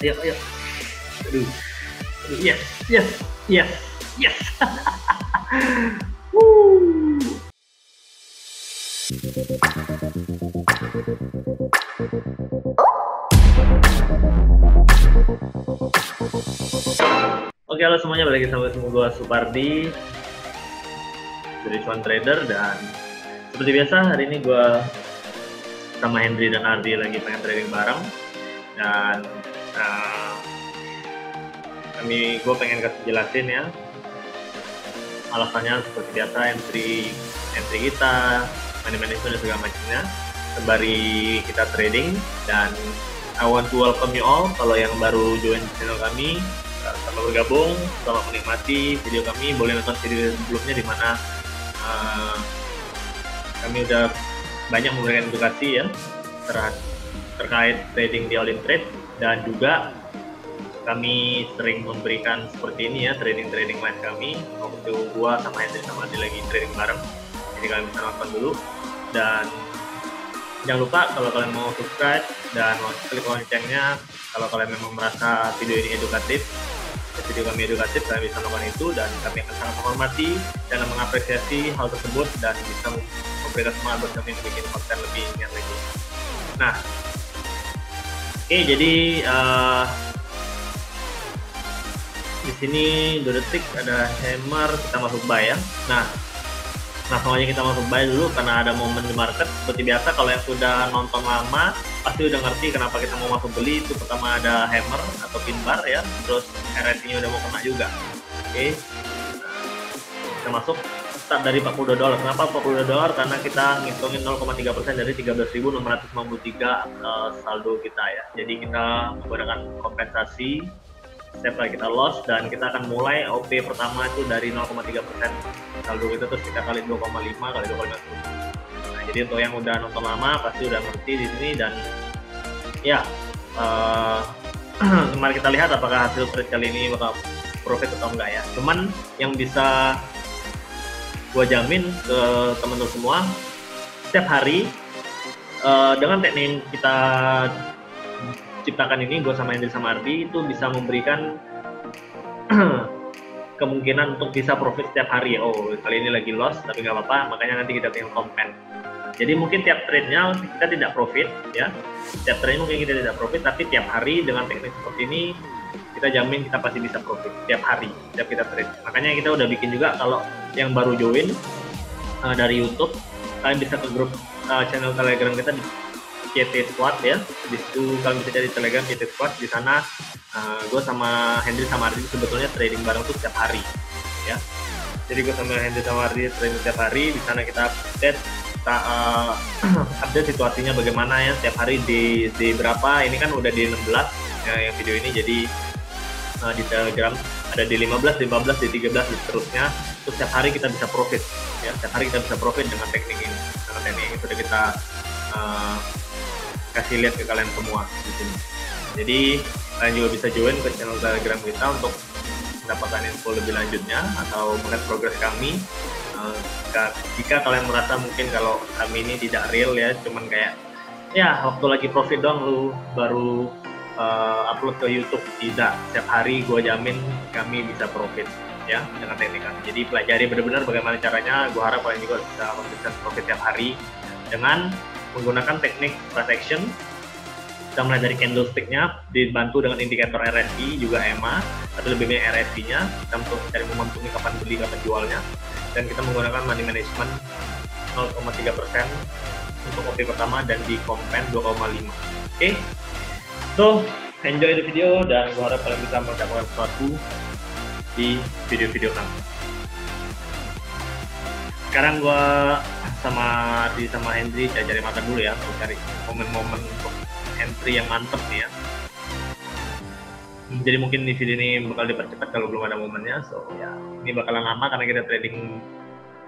Ayo, ayo. Aduh. Yes, yes, yes, yes. Woo. Oke, halo semuanya, balik lagi sama gue Supardi dari Cuan Trader, dan seperti biasa hari ini gue sama Hendry dan Ardi lagi pengen trading bareng, dan gue pengen kasih jelasin ya alasannya seperti biasa, entry kita, money management dan segala macamnya sembari kita trading. Dan I want to welcome you all kalau yang baru join channel kami. Selamat bergabung, selamat menikmati video kami. Boleh nonton video sebelumnya di mana kami udah banyak memberikan edukasi ya terkait trading di All In Trade, dan juga kami sering memberikan seperti ini ya, trading live kami. Waktu gua sama Hendry sama Adi lagi trading bareng, jadi kalian bisa nonton dulu. Dan jangan lupa kalau kalian mau subscribe dan mau klik loncengnya kalau kalian memang merasa video ini edukatif, video kami edukatif, kalian bisa melakukan itu, dan kami akan sangat menghormati dan mengapresiasi hal tersebut dan bisa memberikan semangat buat kami bikin konten lebih ingat lagi. Nah, oke, jadi di sini 2 detik ada hammer, kita masuk buy ya. Nah, langsung aja kita masuk buy dulu karena ada momen di market. Seperti biasa, kalau yang sudah nonton lama pasti udah ngerti kenapa kita mau masuk beli. Itu pertama ada hammer atau pin bar ya, terus RSI-nya udah mau kena juga. Oke, kita masuk start dari $42. Kenapa $42? Karena kita ngitungin 0,3% dari 13.693 saldo kita ya. Jadi kita menggunakan kompensasi setiap kali kita loss, dan kita akan mulai OP pertama itu dari 0,3% saldo kita, terus kita kali 2,5 kali 2,5. Nah, jadi untuk yang udah nonton lama pasti udah ngerti di sini. Dan ya, mari kita lihat apakah hasil trade kali ini bakal profit atau enggak ya. Cuman yang bisa gua jamin ke teman-teman semua, setiap hari dengan teknik yang kita ciptakan ini, gue sama Hendry sama Ardi itu bisa memberikan kemungkinan untuk bisa profit setiap hari. Oh, kali ini lagi loss tapi nggak apa-apa, makanya nanti kita tinggal kompen. Jadi mungkin tiap trade-nya kita tidak profit ya, tiap trade mungkin kita tidak profit, tapi tiap hari dengan teknik seperti ini kita jamin kita pasti bisa profit tiap hari, tiap kita trade. Makanya kita udah bikin juga, kalau yang baru join dari YouTube, kalian bisa ke grup channel Telegram kita di CT Squad ya. Di situ kalian bisa cari Telegram CT Squad. Di sana gue sama Hendry sama Ardi sebetulnya trading bareng tuh setiap hari ya. Jadi gue sama Hendry sama Ardi trading setiap hari. Di sana kita update situasinya bagaimana ya setiap hari di berapa. Ini kan udah di 16 ya, yang video ini. Jadi di Telegram ada di 15, di 13 dan seterusnya. Terus setiap hari kita bisa profit ya. Setiap hari kita bisa profit dengan teknik ini. Dengan teknik ini sudah kita kasih lihat ke kalian semua di sini. Jadi kalian juga bisa join ke channel Telegram kita untuk mendapatkan info lebih lanjutnya atau melihat progres kami. Jika kalian merasa mungkin kalau kami ini tidak real ya, cuman kayak ya waktu lagi profit doang lu baru upload ke YouTube, tidak. Setiap hari gue jamin kami bisa profit ya dengan teknik kami. Jadi pelajari benar-benar bagaimana caranya. Gue harap kalian juga bisa memberikan profit tiap hari dengan menggunakan teknik price action. Kita mulai dari candlestick-nya dibantu dengan indikator RSI juga EMA, tapi lebih banyak RSI-nya. Kita untuk mencari momentum kapan beli kapan jualnya, dan kita menggunakan money management 0,3% untuk OP pertama dan di kompen 2,5. Oke, so enjoy the video, dan gue harap kalian bisa mendapatkan sesuatu di video-video kami. Sekarang gue sama Hendry cari makan dulu ya, untuk cari momen-momen untuk entry yang mantep nih ya. Jadi mungkin di video ini bakal dipercepat kalau belum ada momennya. So ya, ini bakalan lama karena kita trading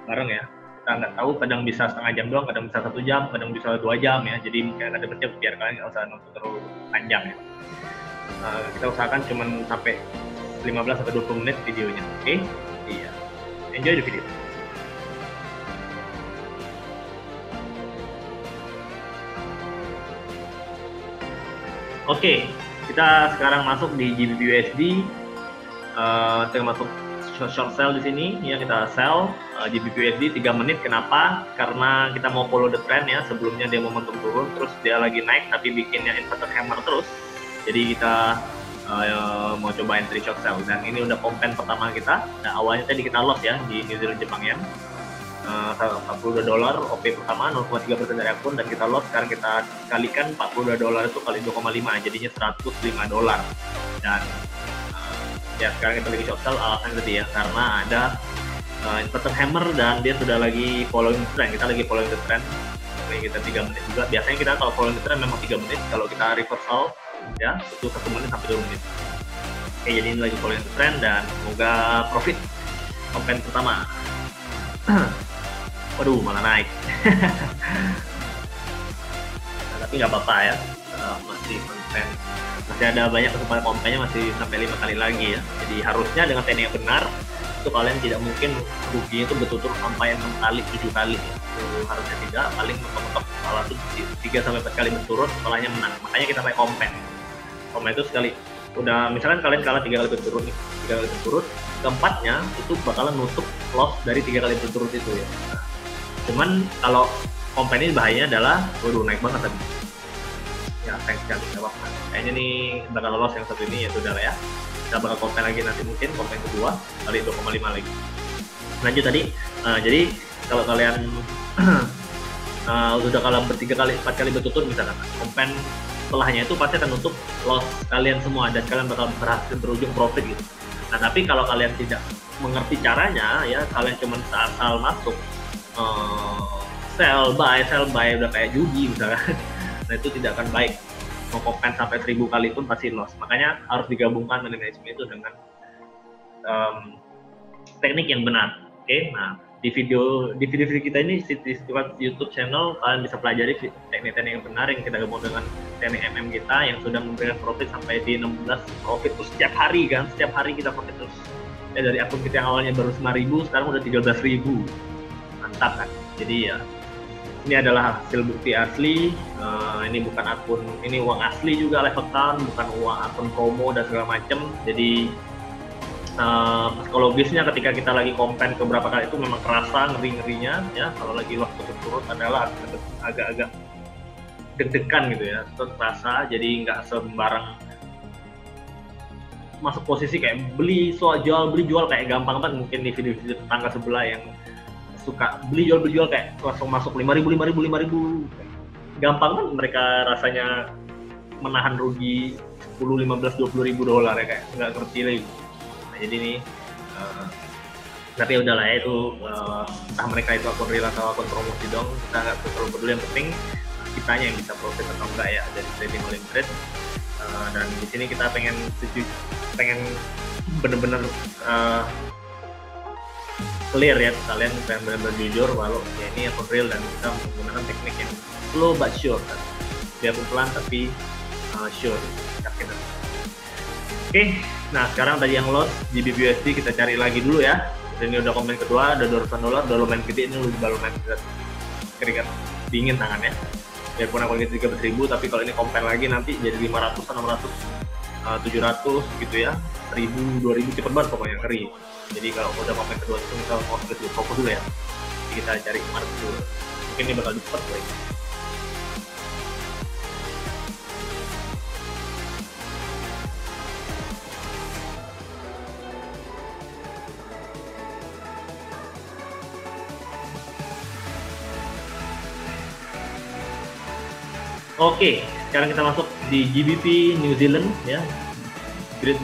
bareng ya. Kita nggak tahu, kadang bisa setengah jam doang, kadang bisa 1 jam, kadang bisa 2 jam ya. Jadi mungkin ada bercepat biar kalian nggak usah nonton terlalu panjang ya. Kita usahakan cuman sampai 15-20 menit videonya. Oke? Iya. Enjoy the video. Oke, Kita sekarang masuk di GBP/USD, kita masuk short sell di sini ya, kita sell GBP/USD 3 menit. Kenapa? Karena kita mau follow the trend ya. Sebelumnya dia momentum turun, terus dia lagi naik tapi bikinnya inverted hammer terus. Jadi kita mau coba entry short sell, dan ini udah kompen pertama kita. Nah, awalnya tadi kita loss ya di New Zealand Jepang Yen, $42 OP pertama 0,3% dari akun, dan kita loss. Sekarang kita kalikan $42 itu kali 2,5, jadinya $105. Dan ya sekarang kita lagi short sell, alasan tadi ya karena ada inverted hammer dan dia sudah lagi following trend. Kita lagi following the trend. Oke, kita 3 menit juga. Biasanya kita kalau following the trend memang 3 menit. Kalau kita reversal ya itu 1 menit sampai 2 menit. Oke, jadi ini lagi following the trend dan semoga profit kompen pertama. Waduh, malah naik. Nah, tapi nggak apa-apa ya, masih konten, masih ada banyak kesempatan kompennya, masih sampai 5 kali lagi ya. Jadi harusnya dengan teknik yang benar itu kalian tidak mungkin ruginya itu berturut-turut sampai 6 kali 7 kali ya. Itu harusnya tidak, paling mentok-mentok salah tuh 3-4 kali berturut setelahnya menang. Makanya kita pakai kompen itu sekali udah, misalkan kalian kalah 3 kali berturut nih, 3 kali berturut, keempatnya itu bakalan nutup loss dari 3 kali berturut itu ya. Nah, cuman kalau kompen ini bahayanya adalah waduh, naik banget tadi ya, thanks sekali, nggak apa-apa. Kayaknya nih bakal lolos yang satu ini, ya sudah lah ya, kita bakal kompen lagi nanti, mungkin kompen kedua kali 2,5 lagi. Lanjut tadi, jadi kalau kalian udah kalah 3 kali 4 kali berturut misalkan, kompen setelahnya itu pasti akan nutup loss kalian semua dan kalian bakal berhasil berujung profit gitu. Nah, tapi kalau kalian tidak mengerti caranya ya, kalian cuma asal masuk sell buy udah kayak judi misalkan. Nah, itu tidak akan baik. Mau kompen sampai 1000 kali pun pasti loss. Makanya harus digabungkan manajemen itu dengan teknik yang benar. Oke, nah di video kita ini di YouTube channel kalian bisa pelajari teknik-teknik yang benar yang kita gabung dengan teknik MM kita yang sudah memberikan profit sampai di 16 profit terus setiap hari kan, setiap hari kita profit terus. Ya, dari akun kita yang awalnya baru 5.000 sekarang udah 13.000. Mantap kan? Jadi ya ini adalah hasil bukti asli. Ini bukan akun, ini uang asli juga live account, bukan uang akun promo dan segala macam. Jadi psikologisnya ketika kita lagi kompen ke beberapa kali itu memang kerasa ngeri-ngerinya ya. Kalau lagi loss turut adalah agak-agak deg-degan gitu ya, itu terasa. Jadi nggak sembarang masuk posisi kayak beli jual kayak gampang banget. Mungkin di video-video tetangga sebelah yang suka beli jual kayak langsung masuk 5.000 gampang kan, mereka rasanya menahan rugi 10, 15, 20 ribu dolar ya, kayak nggak ngerti lagi. Nah, jadi nih tapi udahlah ya, itu entah mereka itu akun real atau akun promosi dong, kita nggak terlalu peduli. Yang penting kitanya yang bisa profit atau enggak ya dari trading all-in trade. Dan di sini kita pengen bener-bener clear ya, kalian pengen benar-benar jujur walau ya ini akun real dan kita menggunakan teknik yang slow but sure kan, biarpun pelan tapi sure, yakin. Oke, nah sekarang tadi yang loss di GBP/USD kita cari lagi dulu ya. Dan ini udah komen kedua, ada $200, udah lumayan gede, ini baru lumayan keringat dingin tangannya. Biarpun aku lagi 13.000, tapi kalau ini compare lagi nanti jadi 500, 600, 700 gitu ya, 1.000, 2.000 cepet banget pokoknya, ngeri. Jadi kalau udah compare kedua itu kita fokus dulu ya. Jadi kita cari kemarin dulu. Mungkin ini bakal cepet lagi. Oke, sekarang kita masuk di GBP New Zealand ya. Great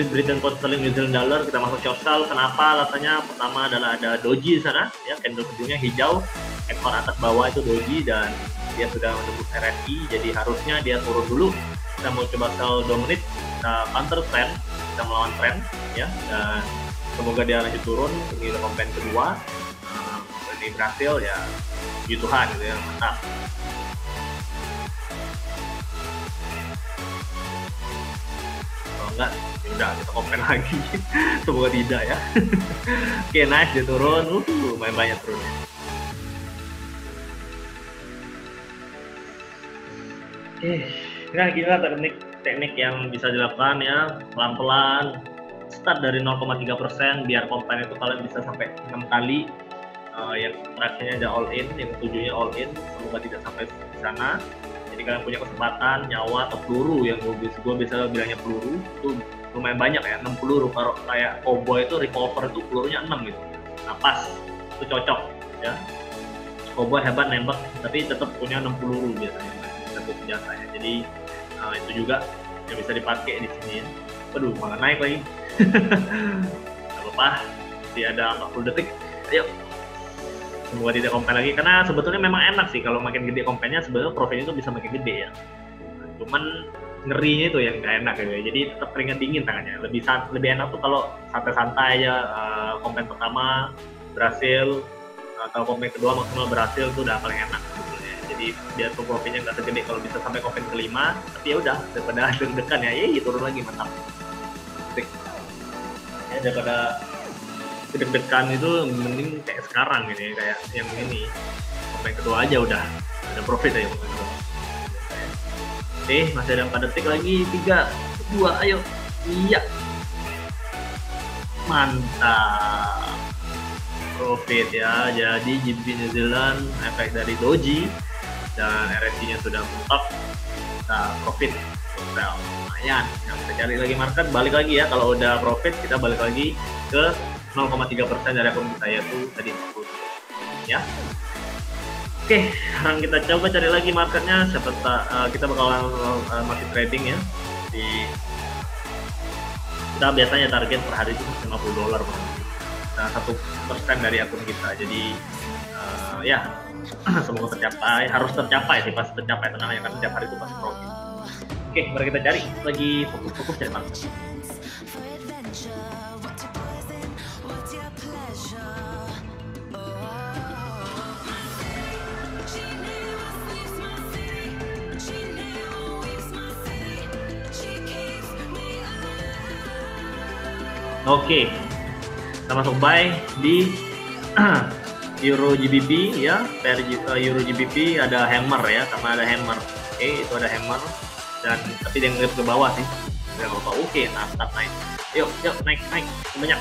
Britain Pound Sterling New Zealand Dollar, kita masuk short sell. Kenapa? Alasannya pertama adalah ada doji di sana ya, candle ujungnya hijau, ekor atas bawah itu doji dan dia sudah menembus RSI, jadi harusnya dia turun dulu. Kita mau coba sell 2 menit, kita counter trend, kita melawan trend ya, dan semoga dia lanjut turun. Ini kompen kedua, ini berhasil ya, puji Tuhan gitu ya, mantap. Enggak, ya udah kita kompen lagi. Semoga tidak ya. Oke, nice, dia turun, lumayan banyak turunnya. Nah gila teknik teknik yang bisa dilakukan ya, pelan-pelan. Start dari 0,3% biar komplain itu kalian bisa sampai 6 kali. Yang terakhirnya ada all in, yang ketujuhnya all in, semoga tidak sampai di sana. Jadi kalian punya kesempatan nyawa atau peluru, yang gue bisa bilangnya peluru itu lumayan banyak ya, 6 peluru. Kalau kayak cowboy itu revolver itu pelurunya 6 gitu. Nah pas, itu cocok ya. Cowboy hebat nembak, tapi tetap punya 6 peluru biasanya satu senjatanya. Jadi itu juga yang bisa dipakai di sini ya. Waduh, malah naik lagi. Gak apa-apa, masih ada 40 detik. Ayo, semoga tidak komplain lagi, karena sebetulnya memang enak sih kalau makin gede komplainnya, sebenarnya profilnya itu bisa makin gede ya. Cuman ngerinya itu yang gak enak ya, jadi tetap keringat dingin tangannya. Lebih enak tuh kalau santai-santai aja, komplain pertama berhasil atau komplain kedua maksimal berhasil, itu udah paling enak sebetulnya. Jadi biar tuh profilnya nggak segede kalau bisa sampai komplain kelima, tapi ya udah daripada deg-degan ya, turun lagi mantap. Ya, daripada deg-degan itu mending kayak sekarang ini, kayak yang ini komplain kedua aja udah ada profit aja komplain kedua. Oke, masih ada 4 detik lagi, 3, 2, ayo. Iya, mantap, profit ya. Jadi GBP New Zealand efek dari doji dan RSI nya sudah mentok, kita profit sell. Lumayan, yang kita cari lagi market, balik lagi ya. Kalau udah profit kita balik lagi ke 0,3% dari akun kita, yaitu tadi 40 ya. Oke, sekarang kita coba cari lagi marketnya. Kita bakalan masih trading ya. Kita biasanya target per hari itu $50 per hari. Nah, 1% dari akun kita. Jadi ya semoga tercapai, harus tercapai sih, pasti tercapai, tenang ya, kan setiap hari itu pasti profit. Oke, mari kita cari lagi, fokus cari market. Oke, kita masuk buy di Euro GBP ya, Euro GBP ada hammer ya, karena ada hammer. Oke, itu ada hammer, dan tapi dia ngeliat ke bawah sih, nggak apa-apa. Oke, nah start naik, yuk naik banyak.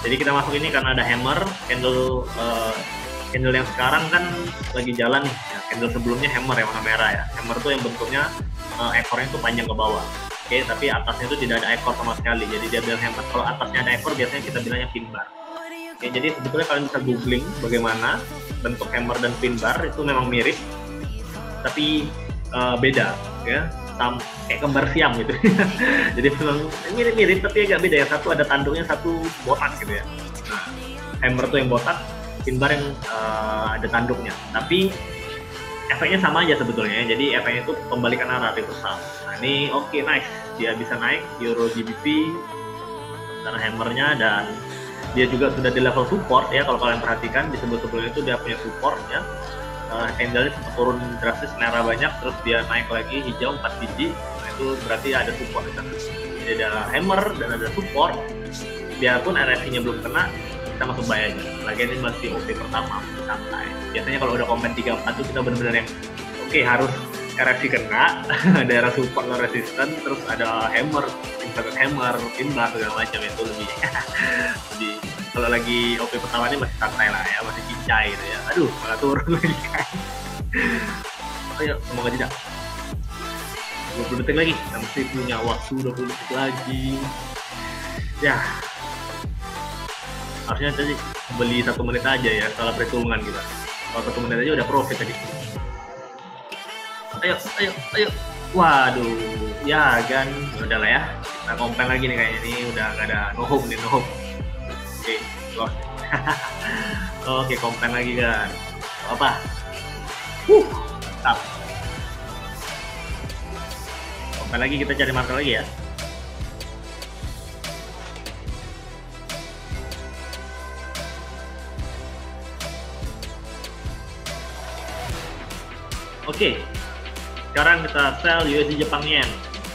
Jadi kita masuk ini karena ada hammer. Candle yang sekarang kan lagi jalan nih ya. Candle sebelumnya hammer yang warna merah ya. Hammer tuh yang bentuknya ekornya tuh panjang ke bawah. Oke, tapi atasnya itu tidak ada ekor sama sekali, jadi dia bilang hammer. Kalau atasnya ada ekor biasanya kita bilangnya pin bar. Oke, jadi sebetulnya kalian bisa googling bagaimana bentuk hammer dan pin bar itu memang mirip, tapi beda ya, kayak kembar siam gitu. Jadi memang mirip-mirip tapi agak beda, yang satu ada tanduknya, satu botak gitu ya. Nah, hammer tuh yang botak, pin bar yang ada tanduknya, tapi efeknya sama aja sebetulnya. Jadi efeknya itu pembalikan arah reversal. Nah ini oke, nice, dia bisa naik Euro GBP karena hammernya, dan dia juga sudah di level support ya. Kalau kalian perhatikan di sebelumnya itu dia punya support ya. Candlenya sempat turun drastis, merah banyak, terus dia naik lagi hijau 4 biji. Nah itu berarti ada support di sana. Jadi ada hammer dan ada support. Biarpun RSI-nya belum kena, kita masuk buy aja. Lagi ini masih OP pertama, santai. Biasanya kalau udah komen 3-4 tuh kita benar-benar yang oke, harus RSI kena, daerah support non resisten, terus ada hammer, hammer, pinbar segala macam, itu lebih kalau lagi OP pertama ini masih santai lah ya, masih cincai gitu ya. Aduh, malah turun lagi kan. Ayo, semoga tidak. 20 detik lagi, kita masih punya waktu 20 detik lagi. Ya, harusnya tadi beli 1 menit aja ya, salah perhitungan kita. Kalau 1 menit aja udah profit tadi. Ayo. Waduh, ya kan, udah lah ya. Kita komplain lagi nih kayaknya, ini udah nggak ada no hope. Oke, lost. Oke, komplain lagi kan. Apa? Mantap. Komplain lagi, kita cari market lagi ya. Oke, sekarang kita sell USD Jepang Yen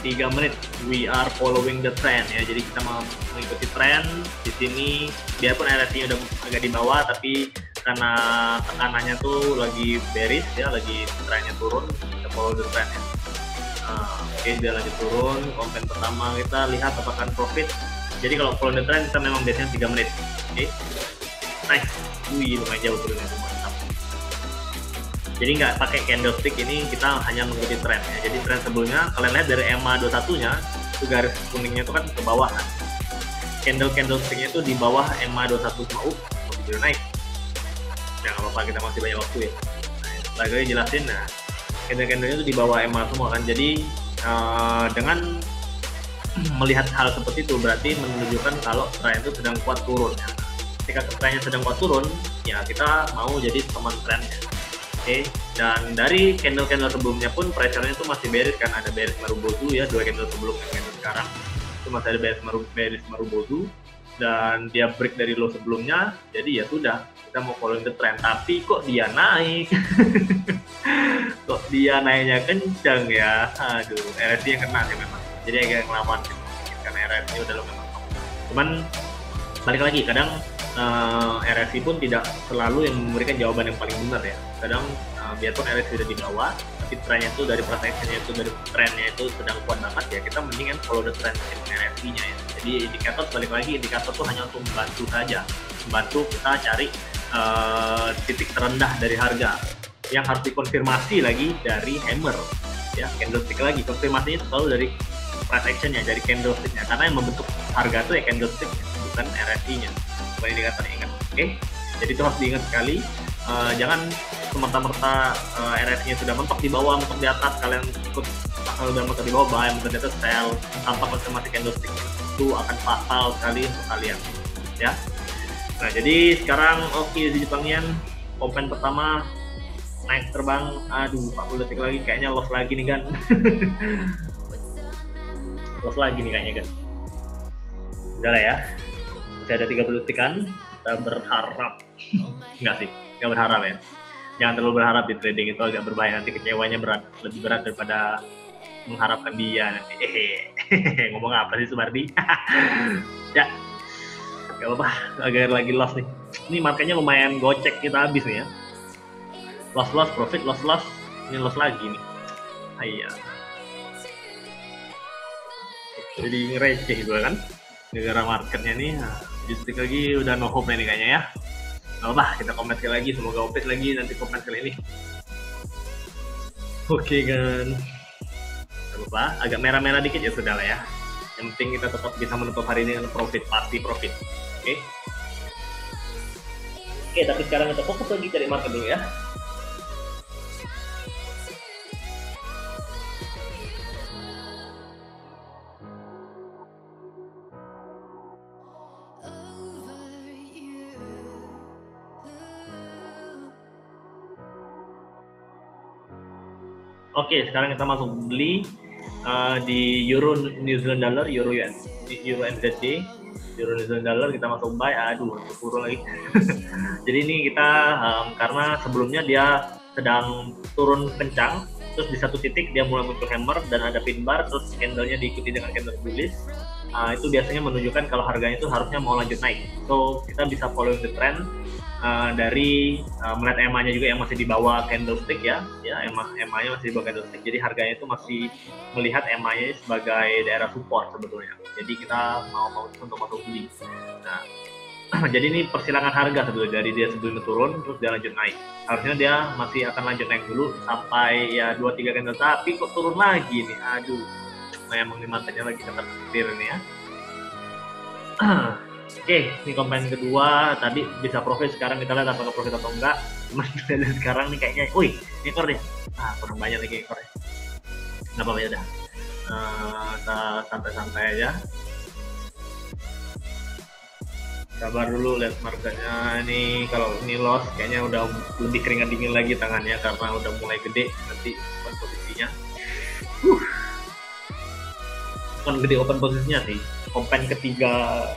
3 menit. We are following the trend ya, jadi kita mau mengikuti tren di sini. Biarpun RSI udah agak di bawah, tapi karena tekanannya tuh lagi bearish ya, lagi trennya turun, kita follow the trend ya. Oke, dia lanjut turun. Konten pertama kita lihat apakah profit. Jadi kalau follow the trend kita memang biasanya 3 menit. Oke, nice. Wih, lumayan jauh turunnya, mantap. Jadi nggak pakai candlestick, ini kita hanya mengikuti tren ya. Jadi tren sebelumnya kalian lihat dari EMA 21-nya itu garis kuningnya itu kan ke bawah kan. Candlesticknya itu di bawah EMA 21 semua. Udah naik. Jangan lupa kita masih banyak waktu ya. Nah, lagi jelasin. Nah, candle-candlenya itu di bawah EMA semua kan. Jadi dengan melihat hal seperti itu berarti menunjukkan kalau tren itu sedang kuat turun ya. Ketika trennya sedang kuat turun, ya kita mau jadi teman trennya. Oke, dan dari candle-candle sebelumnya pun pressure-nya itu masih bearish kan, ada bearish Marubozu ya, 2 candle sebelumnya, candle sekarang itu masih ada bearish Marubozu, dan dia break dari low sebelumnya, jadi ya sudah, kita mau following the trend, tapi kok dia naik, kok dia naiknya kencang ya, aduh, RSI yang kena sih memang, jadi agak ngelawan karena RSI udah lumayan, cuman balik lagi, kadang RSI pun tidak selalu yang memberikan jawaban yang paling benar ya. Kadang biarpun RSI sudah di bawah, tapi trennya itu dari protection-nya itu, dari trennya itu sedang kuat banget ya, kita mendingan follow the trend RSI-nya ya. Jadi indikator, balik lagi, indikator itu hanya untuk membantu saja, membantu kita cari titik terendah dari harga yang harus dikonfirmasi lagi dari hammer ya, candlestick lagi, konfirmasinya itu selalu dari price action-nya, dari candlestick-nya, karena yang membentuk harga itu ya candlestick, bukan RSI-nya, bukan indikator, ingat. Oke, jadi itu harus diingat sekali. Jangan semerta-merta RSI-nya sudah mentok di bawah, mentok di atas, kalian ikut udah mentok di bawah, buy, mentok di atas sell tanpa konfirmasi candlestick, itu akan fatal sekali untuk kalian ya. Nah, jadi sekarang oke, di Jepangian open pertama naik terbang, aduh 40 detik lagi kayaknya loss lagi nih kan. Loss lagi nih kayaknya kan. Udah lah ya, masih ada 30 detik kan, kita berharap enggak sih, enggak berharap ya, jangan terlalu berharap di trading, itu agak berbahaya, nanti kecewanya lebih berat daripada mengharapkan dia nanti. Ngomong apa sih Sumardi? Ya gak apa-apa, agak lagi loss nih, ini marketnya lumayan gocek, kita habis nih ya, loss profit, loss, ini loss lagi nih, ayah, jadi ngereceh gue kan gara-gara marketnya nih. Detik lagi udah no hope nih kayaknya ya. Gak apa, kita komen sekali lagi, semoga OP lagi nanti komen kali ini. Oke kan, gak apa, agak merah-merah dikit ya sudah lah ya, yang penting kita tetap bisa menutup hari ini dengan profit, pasti profit. Oke, tapi sekarang kita fokus lagi cari market dulu ya. Oke, sekarang kita masuk beli di Euro New Zealand Dollar, Euro NZD, Euro New Zealand Dollar kita masuk buy. Aduh, turun lagi. Jadi ini kita karena sebelumnya dia sedang turun kencang, terus di satu titik dia mulai muncul hammer dan ada pin bar, terus candlenya diikuti dengan candle bullish. Itu biasanya menunjukkan kalau harganya itu harusnya mau lanjut naik. So kita bisa follow the trend dari melihat EMA-nya juga yang masih di bawah candlestick ya, EMA-nya masih di bawah candlestick, jadi harganya itu masih melihat EMA-nya sebagai daerah support sebetulnya. Jadi kita mau untuk masuk beli. Nah, jadi ini persilangan harga sebetulnya, dari dia sebelumnya turun terus dia lanjut naik. Harusnya dia masih akan lanjut naik dulu sampai ya 2-3 candle, tapi kok turun lagi nih. Aduh, memang ini matanya lagi ketar-ketir nih ya. Oke, ini komen kedua tadi bisa profit, sekarang kita lihat apakah profit atau enggak. Cuman sekarang nih kayaknya, wih, ekor deh. Kurang banyak lagi ekornya. Nggak apa-apa ya udah. Kita santai-santai aja. Sabar dulu, lihat marketnya. Ini kalau ini loss kayaknya udah lebih keringat dingin lagi tangannya karena udah mulai gede nanti open posisinya. Bukan gede open posisinya sih. Kompen ketiga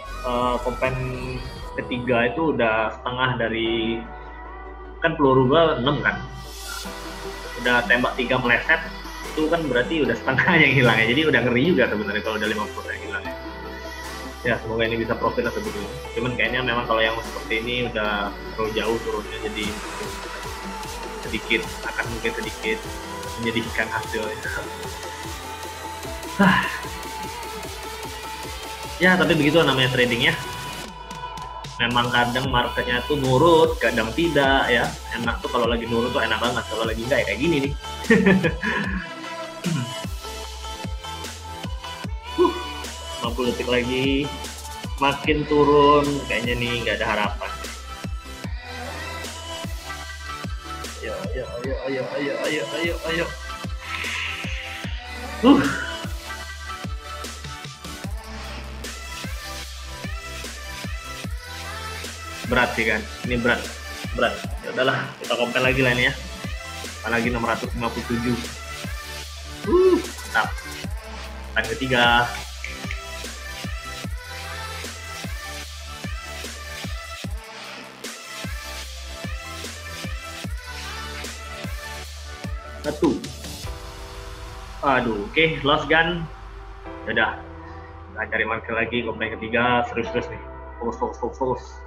itu udah setengah dari, kan peluru gua 6 kan, udah tembak 3 meleset, itu kan berarti udah setengah yang hilang ya, jadi udah ngeri juga sebenarnya kalau udah 50% yang hilang ya. Semoga ini bisa profit lah sebetulnya, cuman kayaknya memang kalau yang seperti ini udah terlalu jauh turunnya, jadi akan mungkin sedikit menyedihkan hasilnya. Ya tapi begitu namanya trading ya. Memang kadang marketnya tuh nurut, kadang tidak ya. Enak tuh kalau lagi nurut tuh enak banget, kalau lagi enggak ya kayak gini nih. 50 detik lagi, makin turun kayaknya nih, nggak ada harapan. Ayo, ayo, ayo, ayo, ayo, ayo, ayo, ayo. Berat sih kan, ini berat. Ya udahlah, kita compare lagi lah ini ya. Apalagi 657. Mantap. Tan ketiga. Satu. Aduh, oke, lost gun. Udah, kita cari market lagi, compare ketiga, serius nih. Fokus.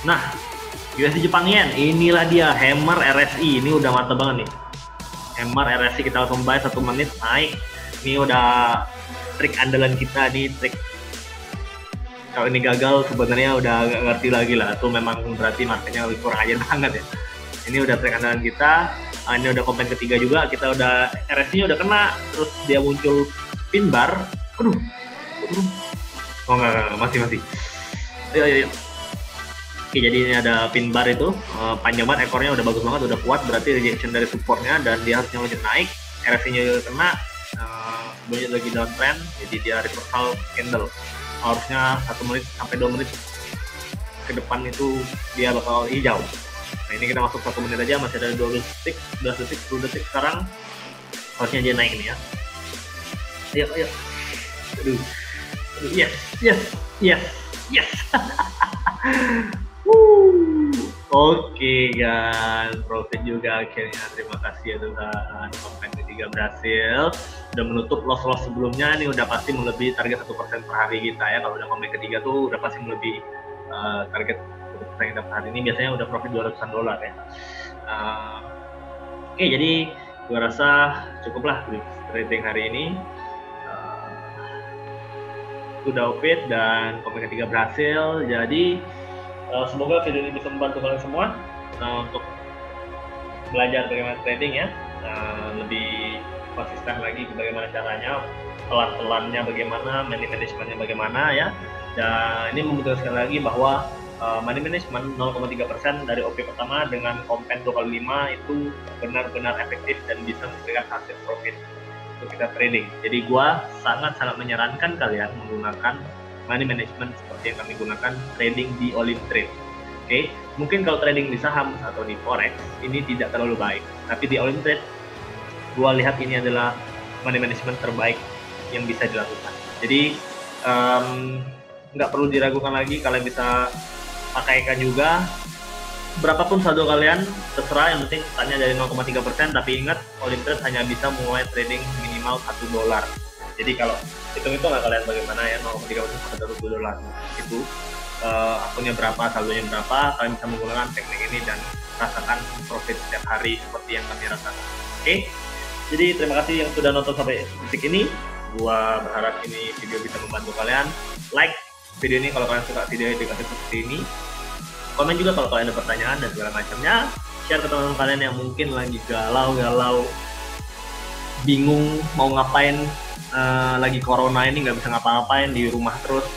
Nah, USD Jepang Yen, inilah dia hammer RSI. Ini udah mantap banget nih. Hammer RSI kita langsung buy 1 menit naik. Ini udah trik andalan kita nih, trik. Kalau ini gagal sebenarnya udah gak ngerti lagi lah. Itu memang berarti marketnya lebih kurang ajar banget ya. Ini udah trik andalan kita. Ini udah komen ketiga juga. Kita udah RSI-nya udah kena. Terus dia muncul pin bar. Aduh. Oh enggak, masih. Ayo. Oke, jadi ini ada pin bar itu panjang banget, ekornya udah bagus banget, udah kuat, berarti rejection dari supportnya dan dia harusnya lanjut naik. RSI-nya juga kena, sebelumnya lagi downtrend, jadi dia reversal candle. Harusnya 1 menit sampai 2 menit ke depan itu dia bakal hijau. Nah ini kita masuk 1 menit aja, masih ada 12 detik, 11 detik, 10 detik sekarang. Harusnya dia naik nih ya. Ayo. Aduh. Yes. Oke guys, profit juga akhirnya. Terima kasih ya Tuhan. Konten ketiga berhasil. Udah menutup loss sebelumnya. Ini udah pasti melebihi target 1% per hari kita ya. Kalau udah konten ketiga tuh udah pasti melebihi target 1% kita per hari ini. Biasanya udah profit $200 ya. Oke, jadi gua rasa cukuplah trading hari ini. Udah profit dan konten ketiga berhasil. Jadi semoga video ini bisa membantu kalian semua untuk belajar bagaimana trading ya, lebih konsisten lagi bagaimana caranya, pelan-pelannya bagaimana, money managementnya bagaimana ya. Dan ini membuktikan lagi bahwa money management 0,3% dari OP pertama dengan compound 2 kali 5 itu benar-benar efektif dan bisa memberikan hasil profit untuk kita trading. Jadi gua sangat-sangat menyarankan kalian menggunakan money management seperti yang kami gunakan trading di Olimtrade. Oke, mungkin kalau trading di saham atau di forex ini tidak terlalu baik, tapi di Olimtrade gua lihat ini adalah money management terbaik yang bisa dilakukan. Jadi nggak perlu diragukan lagi, kalian bisa pakaikan juga. Berapapun saldo kalian terserah, yang penting tanya dari 0,3%, tapi ingat Olimtrade hanya bisa mulai trading minimal $1. Jadi kalau hitung-hitung nggak kalian bagaimana ya, 0,3% sampai $1 itu akunnya berapa, saldonya berapa, kalian bisa menggunakan teknik ini dan rasakan profit setiap hari seperti yang kami rasakan. Oke, jadi terima kasih yang sudah nonton sampai detik ini. Gua berharap ini video bisa membantu kalian. Like video ini kalau kalian suka video edukasi seperti ini. Komen juga kalau kalian ada pertanyaan dan segala macamnya. Share ke teman-teman kalian yang mungkin lagi galau, bingung mau ngapain, lagi corona ini nggak bisa ngapa-ngapain, di rumah terus,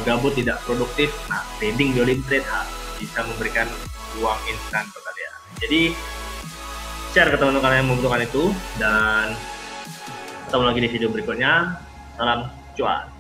gabut, tidak produktif. Nah, trading di Olimtrade bisa memberikan uang instan ke kalian. Jadi share ke teman-teman kalian yang membutuhkan itu, dan ketemu lagi di video berikutnya. Salam cuan.